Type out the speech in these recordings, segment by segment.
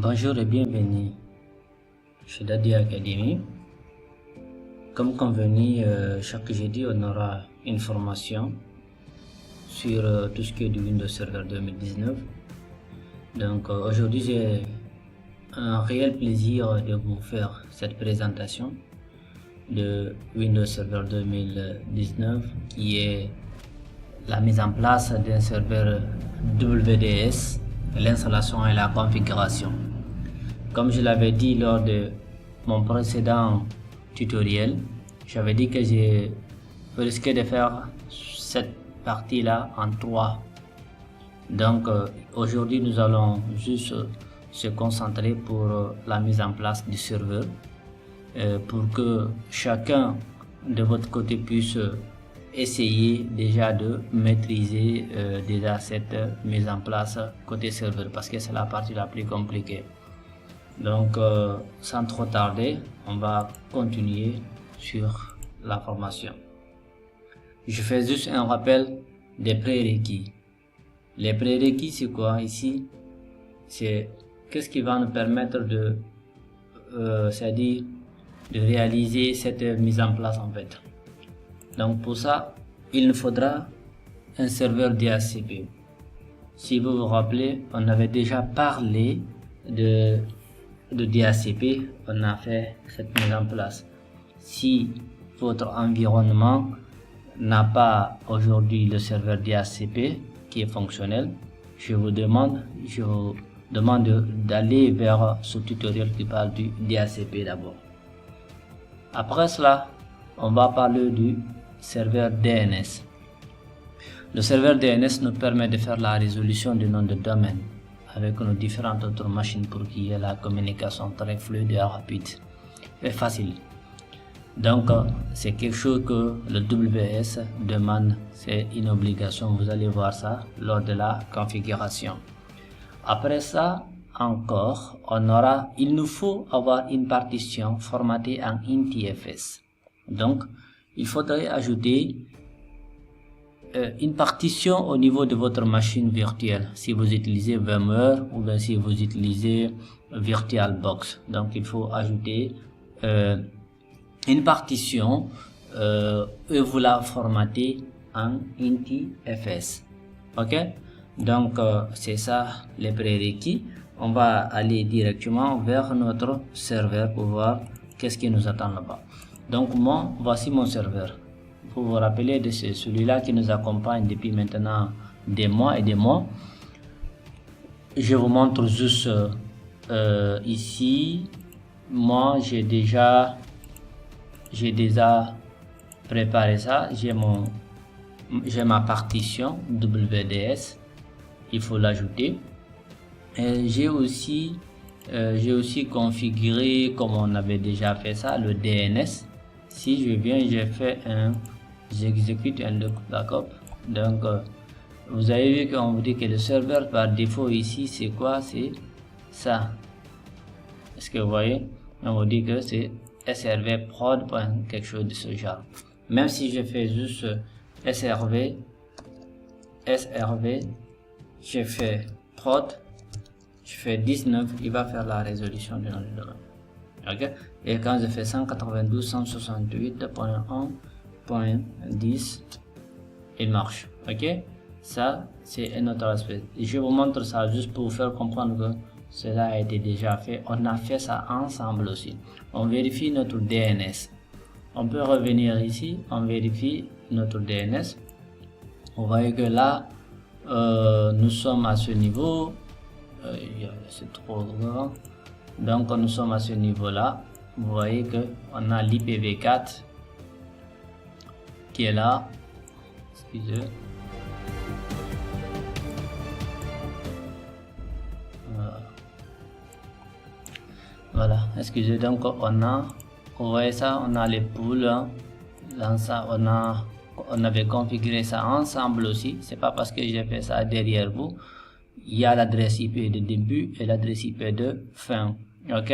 Bonjour et bienvenue chez Daddy Academy. Comme convenu, chaque jeudi on aura une formation sur tout ce qui est du Windows Server 2019. Donc aujourd'hui j'ai un réel plaisir de vous faire cette présentation de Windows Server 2019 qui est la mise en place d'un serveur WDS, l'installation et la configuration. Comme je l'avais dit lors de mon précédent tutoriel, j'avais dit que je risquais de faire cette partie-là en 3. Donc aujourd'hui nous allons juste se concentrer pour la mise en place du serveur pour que chacun de votre côté puisse essayer déjà de maîtriser déjà cette mise en place côté serveur, parce que c'est la partie la plus compliquée. Donc sans trop tarder, on va continuer sur la formation. Je fais juste un rappel des prérequis. Les prérequis, c'est quoi ici? C'est qu'est-ce qui va nous permettre de c'est-à-dire de réaliser cette mise en place en fait. Donc pour ça, il nous faudra un serveur DHCP. Si vous vous rappelez, on avait déjà parlé de DHCP, on a fait cette mise en place. Si votre environnement n'a pas aujourd'hui le serveur DHCP qui est fonctionnel, je vous demande d'aller vers ce tutoriel qui parle du DHCP d'abord. Après cela, on va parler du serveur DNS. Le serveur DNS nous permet de faire la résolution du nom de domaine avec nos différentes autres machines pour qu'il y ait la communication très fluide et rapide et facile. Donc c'est quelque chose que le WS demande, c'est une obligation, vous allez voir ça lors de la configuration. Après ça encore, il nous faut avoir une partition formatée en INTFS. Donc il faudrait ajouter une partition au niveau de votre machine virtuelle si vous utilisez VMware ou bien si vous utilisez VirtualBox. Donc il faut ajouter une partition et vous la formatez en INTFS. Ok, donc c'est ça les prérequis. On va aller directement vers notre serveur pour voir qu'est-ce qui nous attend là-bas. Donc voici mon serveur. Vous vous rappelez de celui-là qui nous accompagne depuis maintenant des mois et des mois. Je vous montre juste ici. Moi j'ai déjà préparé ça. J'ai ma partition WDS. Il faut l'ajouter. J'ai aussi configuré, comme on avait déjà fait ça, le DNS. Si je viens, j'exécute un lookup. Donc vous avez vu qu'on vous dit que le serveur par défaut ici c'est quoi? C'est ça. Est-ce que vous voyez? On vous dit que c'est srv prod. Quelque chose de ce genre. Même si je fais juste srv, je fais prod, je fais 19, il va faire la résolution du nom du domaine. Ok, et quand je fais 192.168.1.10, il marche. Ok, ça c'est un autre aspect. Je vous montre ça juste pour vous faire comprendre que cela a été déjà fait. On a fait ça ensemble aussi. On vérifie notre DNS. On peut revenir ici, on vérifie notre DNS. Vous voyez que là nous sommes à ce niveau. C'est trop grand. Donc nous sommes à ce niveau là. Vous voyez que on a l'IPv4 qui est là. Excusez. Voilà, excusez. Donc vous voyez ça, on a les poules. Dans ça on avait configuré ça ensemble aussi. C'est pas parce que j'ai fait ça derrière vous. Il y a l'adresse IP de début et l'adresse IP de fin. Ok,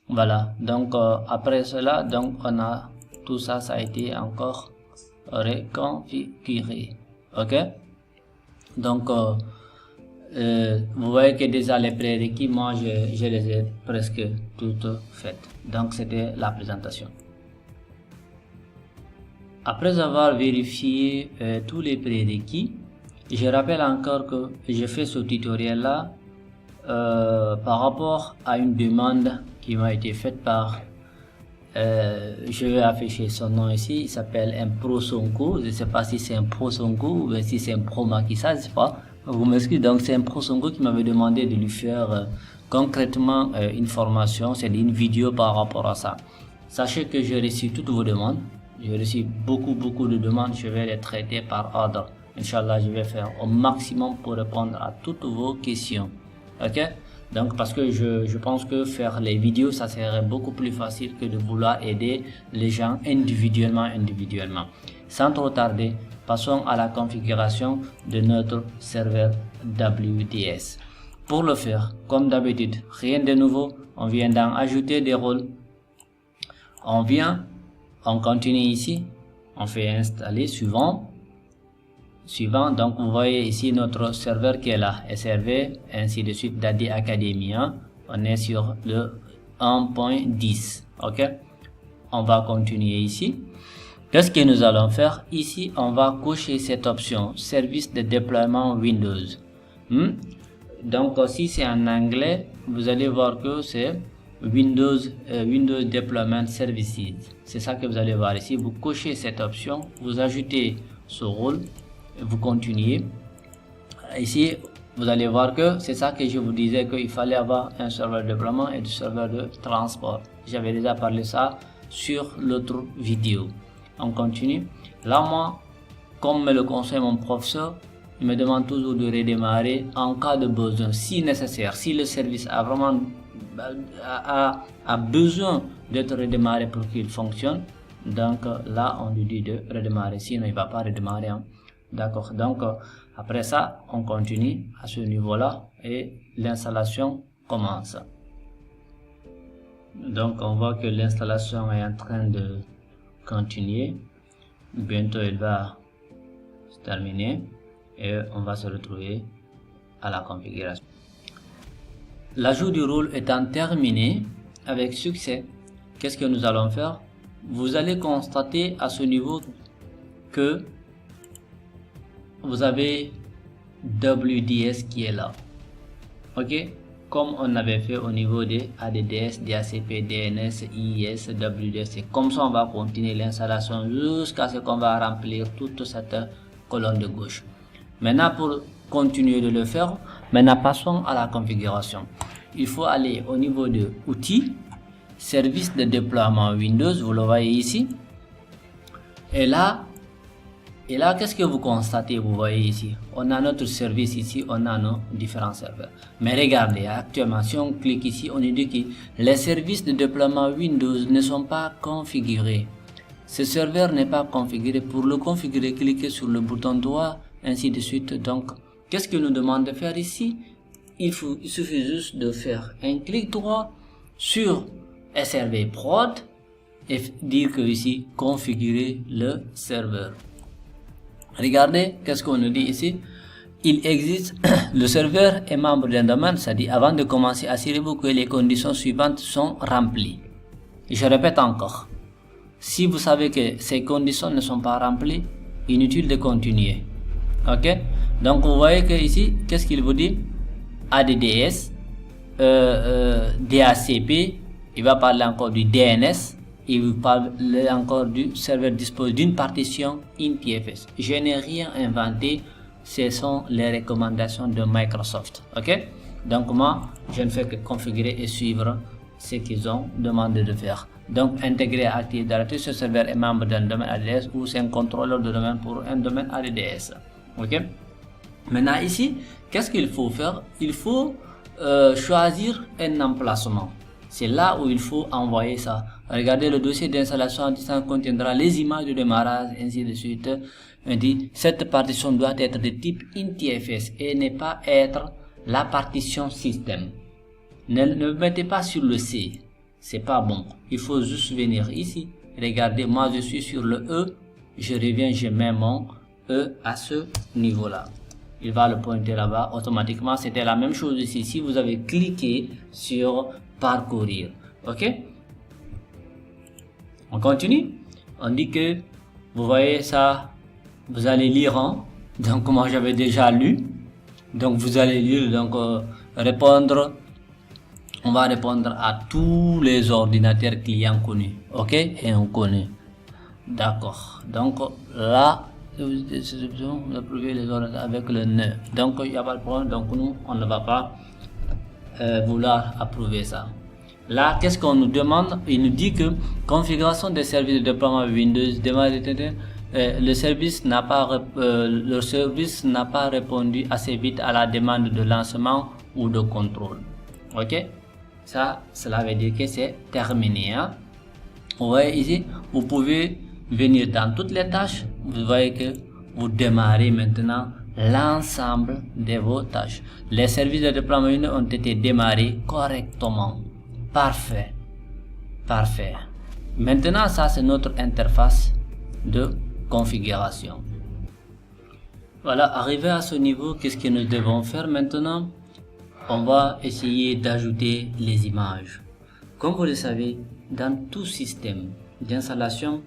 voilà. Donc après cela, donc on a tout ça, ça a été encore reconfiguré. Ok, donc vous voyez que déjà les prérequis, moi je les ai presque toutes faites. Donc c'était la présentation. Après avoir vérifié tous les prérequis, je rappelle encore que je fais ce tutoriel là par rapport à une demande qui m'a été faite par je vais afficher son nom ici. Il s'appelle un Pro Sonko. Je ne sais pas si c'est un Pro Sonko ou si c'est un Pro Makissa, je ne sais pas. Vous m'excusez. Donc c'est un Pro Sonko qui m'avait demandé de lui faire concrètement une formation, c'est une vidéo par rapport à ça. Sachez que j'ai reçu toutes vos demandes. J'ai reçu beaucoup de demandes. Je vais les traiter par ordre. Inch'Allah, je vais faire au maximum pour répondre à toutes vos questions. Ok? Donc parce que je pense que faire les vidéos, ça serait beaucoup plus facile que de vouloir aider les gens individuellement. Sans trop tarder, passons à la configuration de notre serveur WDS. Pour le faire, comme d'habitude, rien de nouveau, on vient d'en ajouter des rôles. On continue ici, on fait installer suivant, donc vous voyez ici notre serveur qui est là, SRV, ainsi de suite, Dadi Academy. On est sur le 1.10. ok, on va continuer ici. Qu'est-ce que nous allons faire ici? On va cocher cette option service de déploiement Windows. Donc si c'est en anglais, vous allez voir que c'est Windows Deployment Services. C'est ça que vous allez voir ici. Vous cochez cette option, vous ajoutez ce rôle, vous continuez. Ici, vous allez voir que c'est ça que je vous disais, qu'il fallait avoir un serveur de déploiement et du serveur de transport. J'avais déjà parlé ça sur l'autre vidéo. On continue. Là, moi, comme me le conseille mon professeur, il me demande toujours de redémarrer en cas de besoin, si nécessaire, si le service a vraiment a besoin d'être redémarré pour qu'il fonctionne. Donc là, on lui dit de redémarrer, sinon il va pas redémarrer. D'accord. Donc après ça, on continue à ce niveau-là et l'installation commence. Donc on voit que l'installation est en train de continuer. Bientôt, elle va se terminer et on va se retrouver à la configuration. L'ajout du rôle étant terminé avec succès, qu'est-ce que nous allons faire? Vous allez constater à ce niveau que vous avez WDS qui est là. Ok, comme on avait fait au niveau des ADDS, DHCP, DNS, IIS, WDS. Comme ça, on va continuer l'installation jusqu'à ce qu'on va remplir toute cette colonne de gauche. Maintenant, pour continuer de le faire, maintenant passons à la configuration. Il faut aller au niveau de outils, service de déploiement Windows, vous le voyez ici. Et là, qu'est-ce que vous constatez? Vous voyez ici, on a notre service ici, on a nos différents serveurs. Mais regardez, actuellement, si on clique ici, on dit que les services de déploiement Windows ne sont pas configurés. Ce serveur n'est pas configuré. Pour le configurer, cliquez sur le bouton droit, ainsi de suite. Donc, qu'est-ce que nous demande de faire ici? Il suffit juste de faire un clic droit sur SRV prod et dire que ici, configurer le serveur. Regardez, qu'est-ce qu'on nous dit ici? Il existe, le serveur est membre d'un domaine, c'est-à-dire avant de commencer, assurez-vous que les conditions suivantes sont remplies. Je répète encore, si vous savez que ces conditions ne sont pas remplies, inutile de continuer. Ok? Donc vous voyez que ici, qu'est-ce qu'il vous dit? ADDS, DHCP, il va parler encore du DNS, il va parler encore du serveur dispose d'une partition INTFS. Je n'ai rien inventé, ce sont les recommandations de Microsoft. Ok? Donc moi, je ne fais que configurer et suivre ce qu'ils ont demandé de faire. Donc intégrer Active Directory, ce serveur est membre d'un domaine ADDS ou c'est un contrôleur de domaine pour un domaine ADDS. Ok? Maintenant ici, qu'est-ce qu'il faut faire? Il faut choisir un emplacement. C'est là où il faut envoyer ça. Regardez, le dossier d'installation à distance contiendra les images de démarrage, ainsi de suite. On dit, cette partition doit être de type INTFS et ne pas être la partition système. Ne mettez pas sur le C, c'est pas bon. Il faut juste venir ici. Regardez, moi je suis sur le E, je reviens, je mets mon E à ce niveau-là. il va le pointer là-bas automatiquement. C'était la même chose ici. Si vous avez cliqué sur parcourir, ok, on continue. On dit que vous voyez ça, vous allez lire, hein? Donc moi j'avais déjà lu, donc vous allez lire, donc répondre. On va répondre à tous les ordinateurs clients connus, ok, et on connaît, d'accord. Donc là, vous approuvez les ordinateurs avec le ne, donc il n'y a pas de problème. Donc nous on ne va pas vouloir approuver ça. Là, qu'est-ce qu'on nous demande? Il nous dit que configuration des services de déploiement Windows, le service n'a pas répondu assez vite à la demande de lancement ou de contrôle. Ok, ça, cela veut dire que c'est terminé, hein? Vous voyez ici, vous pouvez venir dans toutes les tâches. Vous voyez que vous démarrez maintenant l'ensemble de vos tâches. Les services de déploiement Windows ont été démarrés correctement. Parfait, parfait. Maintenant, ça c'est notre interface de configuration. Voilà, arrivé à ce niveau, qu'est-ce que nous devons faire maintenant? On va essayer d'ajouter les images. Comme vous le savez, dans tout système d'installation,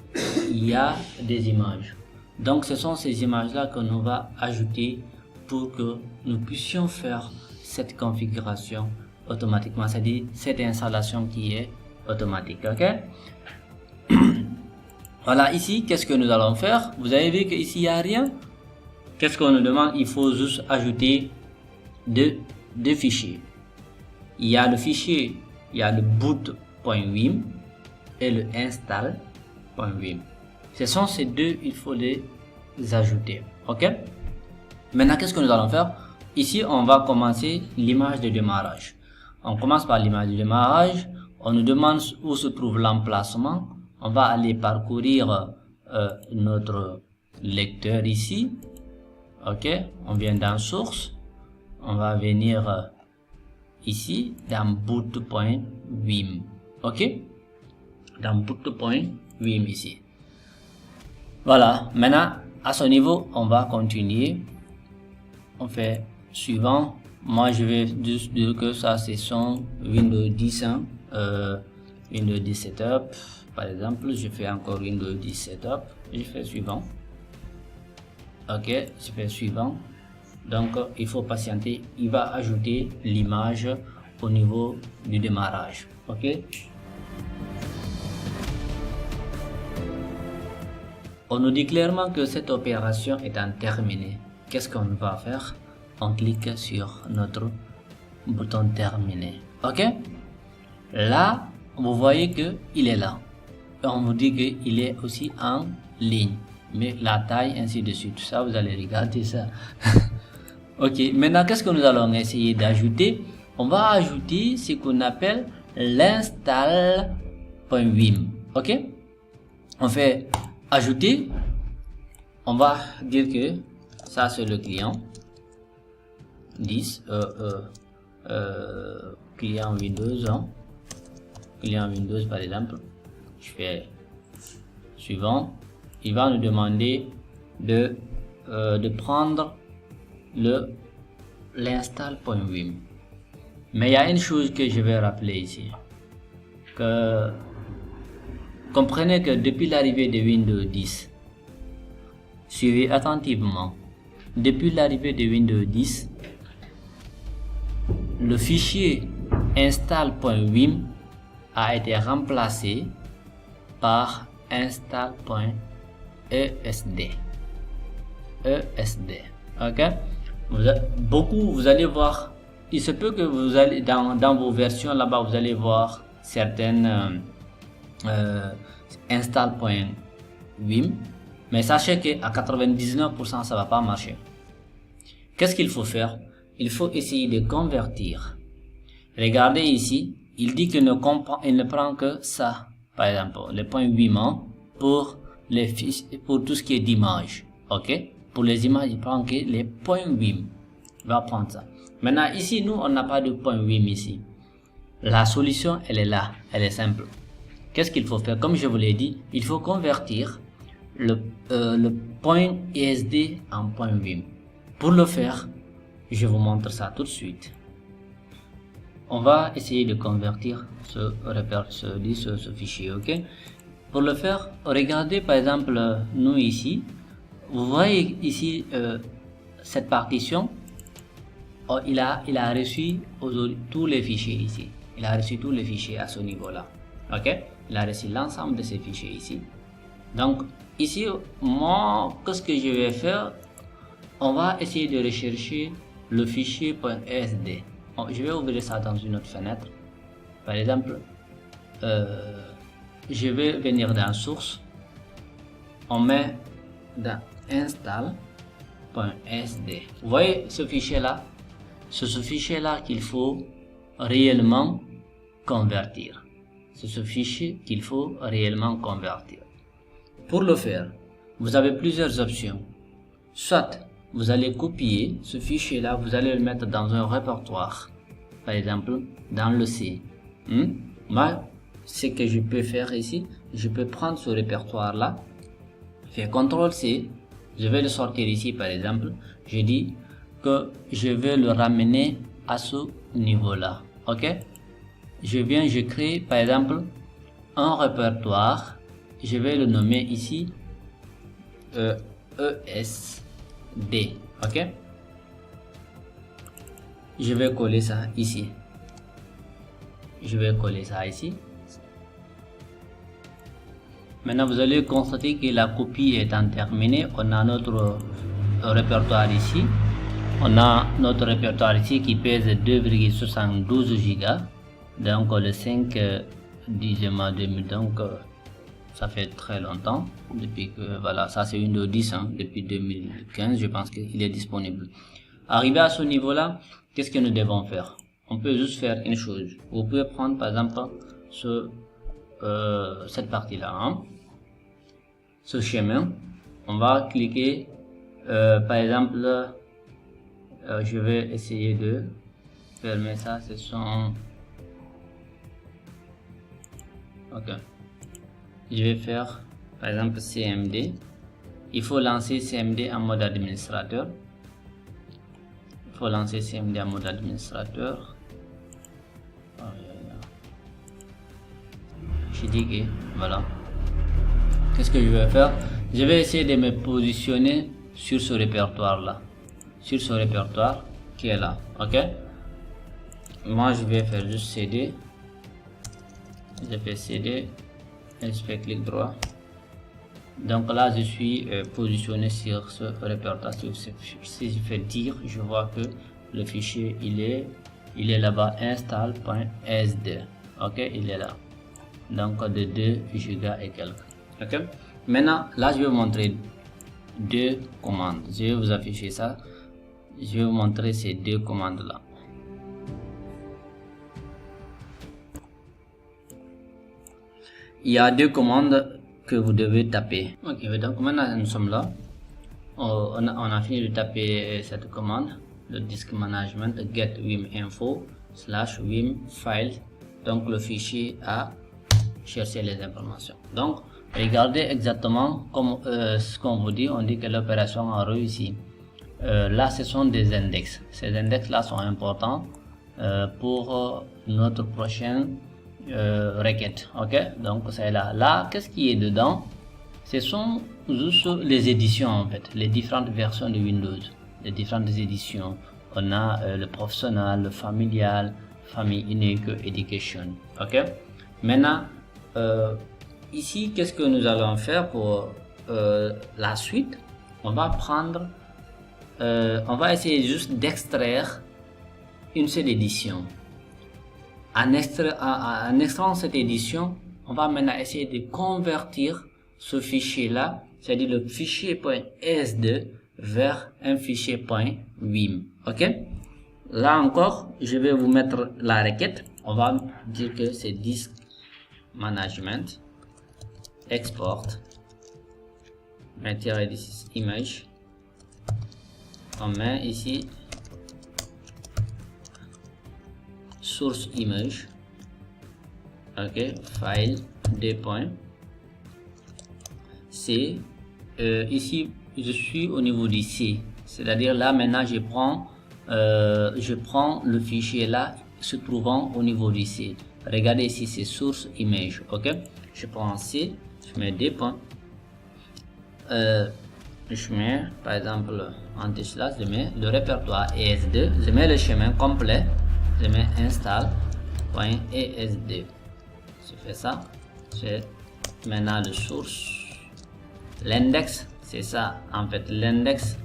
il y a des images. Donc ce sont ces images-là que nous va ajouter pour que nous puissions faire cette configuration automatiquement, c'est-à-dire cette installation qui est automatique, ok. Voilà, ici qu'est-ce que nous allons faire? Vous avez vu qu'ici il n'y a rien. Qu'est-ce qu'on nous demande? Il faut juste ajouter deux fichiers. Il y a le fichier, il y a le boot.vim et le install.vim. Ce sont ces deux, il faut les ajouter, ok. Maintenant qu'est-ce que nous allons faire? Ici on va commencer l'image de démarrage. On commence par l'image de démarrage. On nous demande où se trouve l'emplacement. On va aller parcourir notre lecteur ici. Ok, on vient dans source. On va venir ici dans boot.vim. Ok, dans boot.vim ici. Voilà, maintenant à ce niveau, on va continuer. On fait suivant. Moi je vais juste dire que ça c'est son Windows 10, hein, Windows 10 Setup par exemple. Je fais encore Windows 10 Setup, je fais suivant. Ok, je fais suivant. Donc il faut patienter, il va ajouter l'image au niveau du démarrage. Ok, on nous dit clairement que cette opération étant terminée, qu'est-ce qu'on va faire? On clique sur notre bouton terminé. Ok, là vous voyez que il est là. On vous dit qu'il est aussi en ligne, mais la taille ainsi de suite, ça vous allez regarder ça. Ok, maintenant qu'est-ce que nous allons essayer d'ajouter? On va ajouter ce qu'on appelle l'install.vim. Ok, on fait ajouter. On va dire que ça c'est le client 10, client Windows, hein. Client Windows par exemple. Je fais suivant. Il va nous demander de prendre l'install.vim. Mais il y a une chose que je vais rappeler ici, que comprenez que depuis l'arrivée de Windows 10, suivez attentivement, depuis l'arrivée de Windows 10, le fichier install.vim a été remplacé par install.esd. Ok, vous allez voir, il se peut que vous allez dans vos versions là-bas, vous allez voir certaines install.vim, mais sachez que à 99% ça va pas marcher. Qu'est-ce qu'il faut faire? Il faut essayer de convertir. Regardez ici, il dit qu'il ne prend que ça, par exemple le .vim pour les fichiers, pour tout ce qui est d'image. Ok, pour les images il prend que les .vim. Il va prendre ça. Maintenant ici nous on n'a pas de .vim ici. La solution elle est là, elle est simple. Qu'est-ce qu'il faut faire? Comme je vous l'ai dit, il faut convertir le .esd en .vim. Pour le faire, je vous montre ça tout de suite. On va essayer de convertir ce fichier, ok? Pour le faire, regardez par exemple, nous ici, vous voyez ici cette partition. Oh, il a reçu tous les fichiers ici. Il a reçu tous les fichiers à ce niveau-là. Ok? Il a reçu l'ensemble de ces fichiers ici. Donc, ici, moi, qu'est-ce que je vais faire? On va essayer de rechercher le fichier .esd. Bon, je vais ouvrir ça dans une autre fenêtre. Par exemple, je vais venir dans source. On met dans install.sd. Vous voyez ce fichier-là? C'est ce fichier-là qu'il faut réellement convertir. C'est ce fichier qu'il faut réellement convertir. Pour le faire, vous avez plusieurs options. Soit vous allez copier ce fichier-là, vous allez le mettre dans un répertoire. Par exemple, dans le C. Moi, ce que je peux faire ici, je peux prendre ce répertoire-là, faire CTRL-C, je vais le sortir ici par exemple, je dis que je vais le ramener à ce niveau-là, ok? Je crée par exemple un répertoire, je vais le nommer ici ESD, ok? Je vais coller ça ici. Maintenant, vous allez constater que la copie étant terminée, on a notre répertoire ici. On a notre répertoire ici qui pèse 2,72 gigas. Donc le 5 10e 2000, donc ça fait très longtemps depuis que voilà, ça c'est Windows 10 depuis 2015, je pense qu'il est disponible. Arrivé à ce niveau là, qu'est-ce que nous devons faire? On peut juste faire une chose. Vous pouvez prendre par exemple cette partie là, ce chemin. On va cliquer par exemple, je vais essayer de fermer ça, ce sont ok. Je vais faire par exemple CMD. Il faut lancer CMD en mode administrateur. Je dis que voilà. Qu'est-ce que je vais faire? Je vais essayer de me positionner sur ce répertoire là, qui est là, ok? Moi je vais faire juste CD. Je fais CD et je fais clic droit. Donc là je suis positionné sur ce répertoire. Si je fais dire, je vois que le fichier il est là-bas, install.sd, ok? Il est là, donc de 2 gigas et quelques, ok? Maintenant là je vais vous montrer deux commandes. Je vais vous afficher ça. Je vais vous montrer ces deux commandes là. Il y a deux commandes que vous devez taper. Ok, donc maintenant nous sommes là. On a fini de taper cette commande, le disk management get wiminfo / wim file. Donc le fichier a cherché les informations. Donc regardez exactement comme ce qu'on vous dit. On dit que l'opération a réussi. Là ce sont des index. Ces index là sont importants pour notre prochaine requête, ok? Donc c'est là qu'est-ce qui est dedans? Ce sont juste les éditions en fait, les différentes versions de Windows, les différentes éditions. On a le professionnel, le familial, famille unique, education, ok? Maintenant ici qu'est-ce que nous allons faire pour la suite? On va prendre on va essayer juste d'extraire une seule édition. En extrayant cette édition, on va maintenant essayer de convertir ce fichier là, c'est-à-dire le fichier .esd vers un fichier .wim, ok? Là encore, je vais vous mettre la requête. On va dire que c'est disk management export image. On met ici source image, ok, file C. Ici je suis au niveau du C, C'est-à-dire là maintenant je prends le fichier là se trouvant au niveau du C. Regardez ici, c'est source image. Ok, je prends C, je mets des points, je mets par exemple en slash, je mets le répertoire ES2, je mets le chemin complet, je mets install.esd. Je fais ça, c'est maintenant le source, l'index, c'est ça en fait l'index.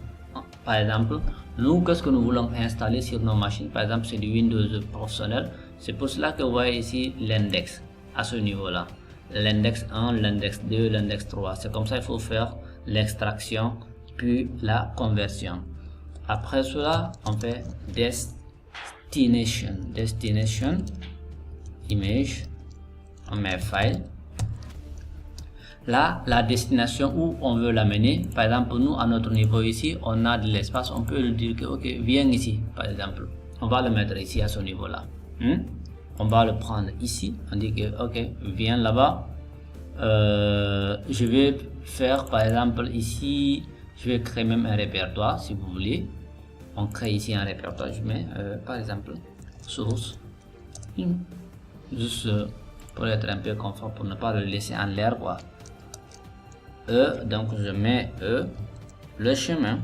Par exemple, nous, qu'est-ce que nous voulons installer sur nos machines? Par exemple, c'est du Windows professionnel. C'est pour cela que vous voyez ici l'index à ce niveau-là. L'index 1, l'index 2, l'index 3. C'est comme ça qu'il faut faire l'extraction puis la conversion. Après cela, on fait destination. Destination, image, on met file. Là, la destination où on veut l'amener, par exemple, nous, à notre niveau ici, on a de l'espace, on peut lui dire que, ok, viens ici, par exemple. On va le mettre ici à ce niveau-là. On va le prendre ici, on dit que, ok, viens là-bas. Je vais faire, par exemple, ici, je vais créer même un répertoire, si vous voulez. On crée ici un répertoire, je mets, par exemple, source, juste pour être un peu confort, pour ne pas le laisser en l'air, quoi. Donc je mets le chemin,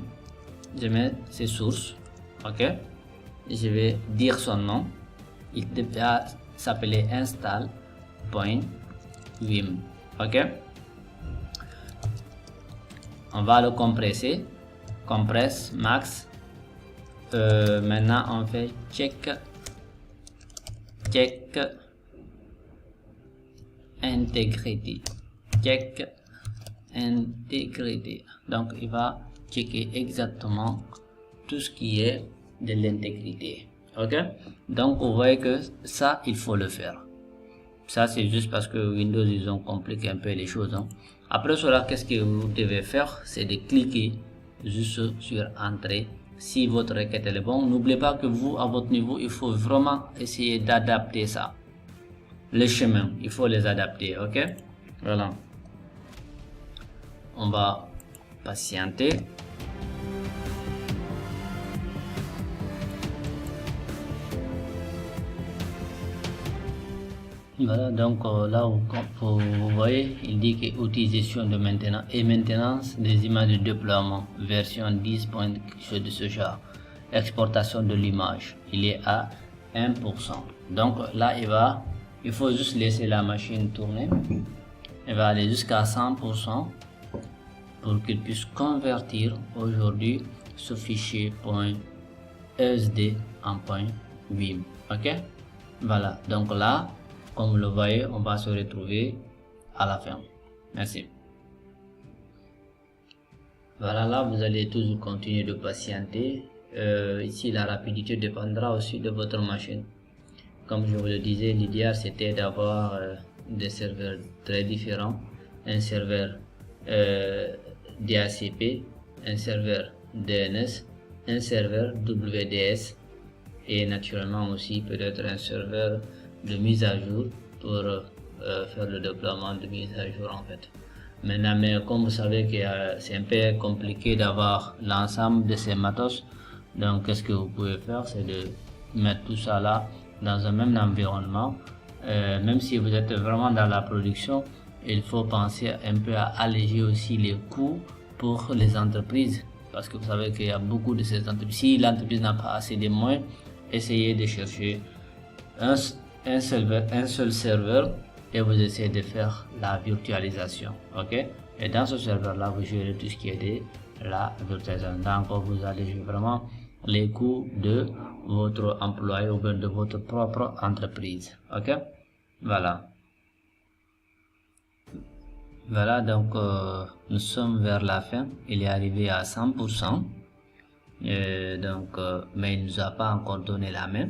je mets ses sources, ok, je vais dire son nom, il devra s'appeler install.vim, ok, on va le compresser, compresse max. Maintenant on fait check integrity, check intégrité. Donc il va checker exactement tout ce qui est de l'intégrité. Ok, donc vous voyez que ça il faut le faire. Ça c'est juste parce que Windows ils ont compliqué un peu les choses, hein. Après cela, qu'est-ce que vous devez faire? C'est de cliquer juste sur entrée si votre requête est bonne. N'oubliez pas que vous, à votre niveau, il faut vraiment essayer d'adapter ça. Les chemins, il faut les adapter. Ok, voilà. On va patienter. Voilà, donc là vous voyez, il dit que utilisation de maintenance des images de déploiement version 10. de ce genre, exportation de l'image, il est à 1%. Donc là il faut juste laisser la machine tourner. Il va aller jusqu'à 100% pour qu'il puisse convertir aujourd'hui ce fichier .esd en .vim. Ok, voilà, donc là comme vous le voyez, on va se retrouver à la fin. Merci. Voilà, là vous allez toujours continuer de patienter. Ici la rapidité dépendra aussi de votre machine. Comme je vous le disais, l'idéal c'était d'avoir des serveurs très différents, un serveur DHCP, un serveur DNS, un serveur WDS et naturellement aussi peut-être un serveur de mise à jour pour faire le déploiement de mise à jour en fait. Maintenant, mais comme vous savez que c'est un peu compliqué d'avoir l'ensemble de ces matos, donc qu'est-ce que vous pouvez faire, c'est de mettre tout ça là dans un même environnement. Même si vous êtes vraiment dans la production, il faut penser un peu à alléger aussi les coûts pour les entreprises, parce que vous savez qu'il y a beaucoup de ces entreprises. Si l'entreprise n'a pas assez de moyens, essayez de chercher un seul serveur et vous essayez de faire la virtualisation. Ok, et dans ce serveur là vous gérez tout ce qui est de la virtualisation, donc vous allégez vraiment les coûts de votre employé ou bien de votre propre entreprise. Ok, voilà, donc nous sommes vers la fin, il est arrivé à 100%, mais il ne nous a pas encore donné la main.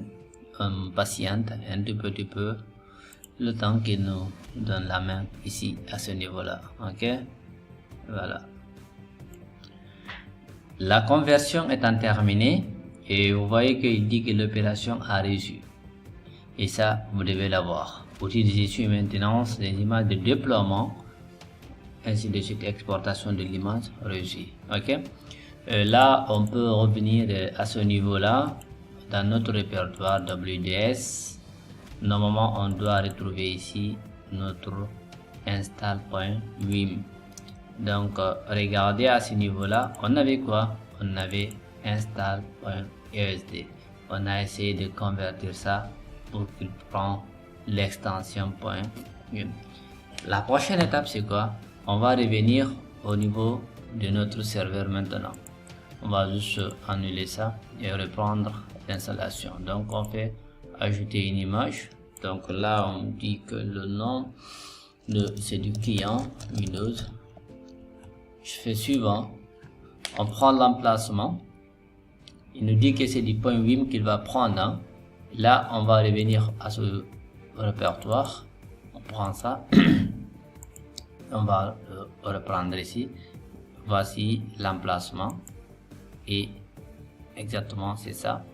Patiente un tout petit peu le temps qu'il nous donne la main ici à ce niveau là. Ok, voilà, la conversion étant terminée et vous voyez qu'il dit que l'opération a réussi, et ça vous devez l'avoir. Utilisation et maintenance des images de déploiement ainsi de suite, exportation de l'image réussie. Ok, Là, on peut revenir à ce niveau-là dans notre répertoire WDS. Normalement, on doit retrouver ici notre install.vim. Donc, regardez à ce niveau-là, on avait quoi? On avait install.esd. On a essayé de convertir ça pour qu'il prenne l'extension .vim. La prochaine étape, c'est quoi? On va revenir au niveau de notre serveur maintenant. On va juste annuler ça et reprendre l'installation. Donc, on fait ajouter une image. Donc là, on dit que le nom c'est du client Windows. Je fais suivant. On prend l'emplacement. Il nous dit que c'est du .vim qu'il va prendre. Là, on va revenir à ce répertoire. On prend ça. On va le reprendre ici. Voici l'emplacement. Et exactement, c'est ça.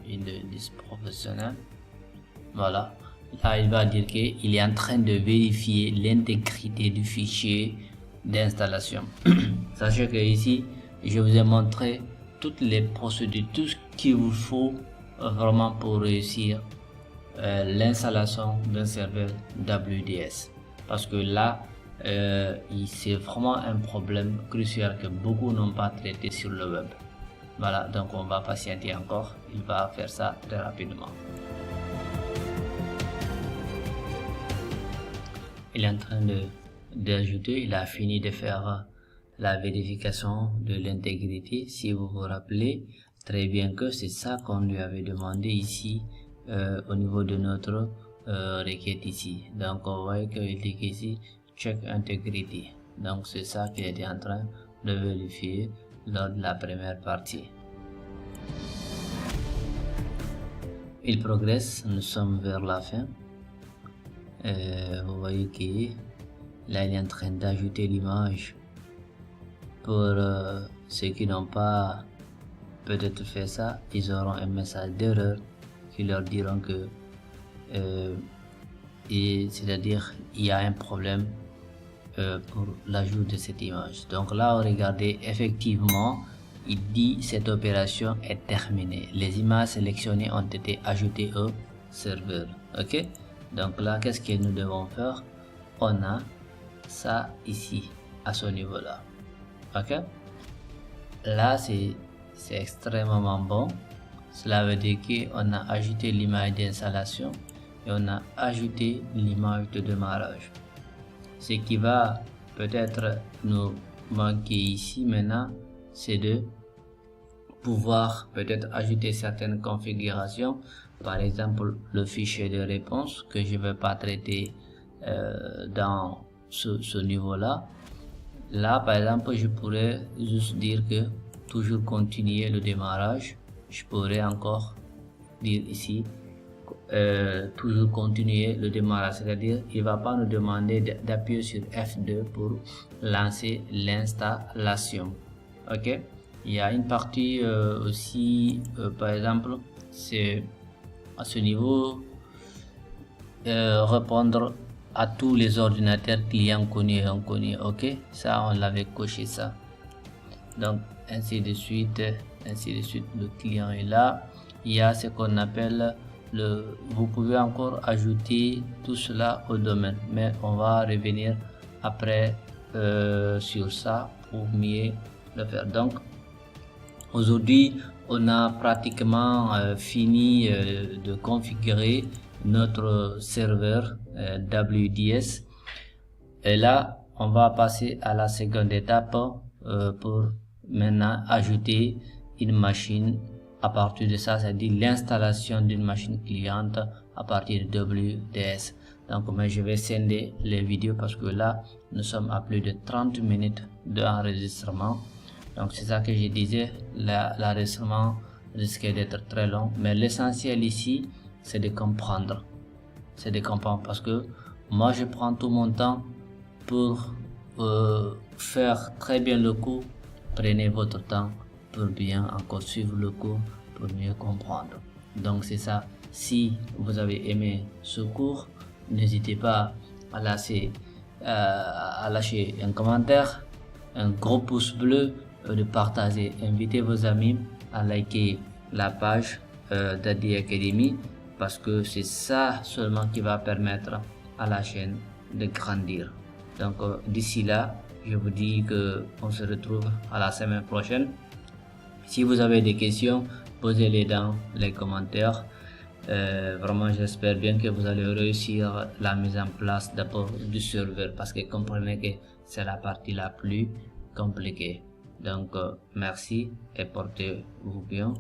Windows professionnel. Voilà. Là, il va dire qu'il est en train de vérifier l'intégrité du fichier d'installation. Sachez que ici, je vous ai montré toutes les procédures, tout ce qu'il vous faut vraiment pour réussir l'installation d'un serveur WDS. Parce que là, c'est vraiment un problème crucial que beaucoup n'ont pas traité sur le web. Voilà, donc on va patienter encore. Il va faire ça très rapidement. Il est en train d'ajouter, il a fini de faire la vérification de l'intégrité. Si vous vous rappelez très bien que c'est ça qu'on lui avait demandé ici au niveau de notre requête ici. Donc on voit qu'il dit ici check integrity. Donc c'est ça qu'il était en train de vérifier lors de la première partie. Il progresse, nous sommes vers la fin. Vous voyez que là il est en train d'ajouter l'image. Pour ceux qui n'ont pas peut-être fait ça, ils auront un message d'erreur qui leur diront que c'est-à-dire il y a un problème pour l'ajout de cette image. Donc là, regardez, effectivement, il dit cette opération est terminée. Les images sélectionnées ont été ajoutées au serveur. Ok, donc là, qu'est-ce que nous devons faire? On a ça ici à ce niveau là. Ok, là c'est extrêmement bon. Cela veut dire qu'on a ajouté l'image d'installation et on a ajouté l'image de démarrage. Ce qui va peut-être nous manquer ici maintenant, c'est de pouvoir peut-être ajouter certaines configurations, par exemple le fichier de réponse que je ne vais pas traiter dans ce niveau-là. Là, par exemple, je pourrais juste dire que toujours continuer le démarrage. Je pourrais encore dire ici toujours continuer le démarrage, c'est-à-dire il va pas nous demander d'appuyer sur F2 pour lancer l'installation. Ok, il y a une partie aussi par exemple, c'est à ce niveau répondre à tous les ordinateurs clients connus et inconnus. Ok, ça on l'avait coché ça. Donc ainsi de suite, le client est là. Il y a ce qu'on appelle vous pouvez encore ajouter tout cela au domaine, mais on va revenir après sur ça pour mieux le faire. Donc aujourd'hui on a pratiquement fini de configurer notre serveur WDS, et là on va passer à la seconde étape pour maintenant ajouter une machine. À partir de ça, c'est-à-dire l'installation d'une machine cliente à partir de WDS. Donc, mais je vais scinder les vidéos parce que là, nous sommes à plus de 30 minutes d'enregistrement. Donc, c'est ça que je disais, l'enregistrement risque d'être très long. Mais l'essentiel ici, c'est de comprendre. C'est de comprendre parce que moi, je prends tout mon temps pour faire très bien le cours. Prenez votre temps pour bien encore suivre le cours, pour mieux comprendre. Donc c'est ça. Si vous avez aimé ce cours, n'hésitez pas à lâcher un commentaire un gros pouce bleu, de partager, invitez vos amis à liker la page d'Adi Academy, parce que c'est ça seulement qui va permettre à la chaîne de grandir. Donc d'ici là, je vous dis que on se retrouve à la semaine prochaine. Si vous avez des questions, posez-les dans les commentaires. Vraiment, j'espère bien que vous allez réussir la mise en place d'abord du serveur, parce que comprenez que c'est la partie la plus compliquée. Donc merci et portez-vous bien.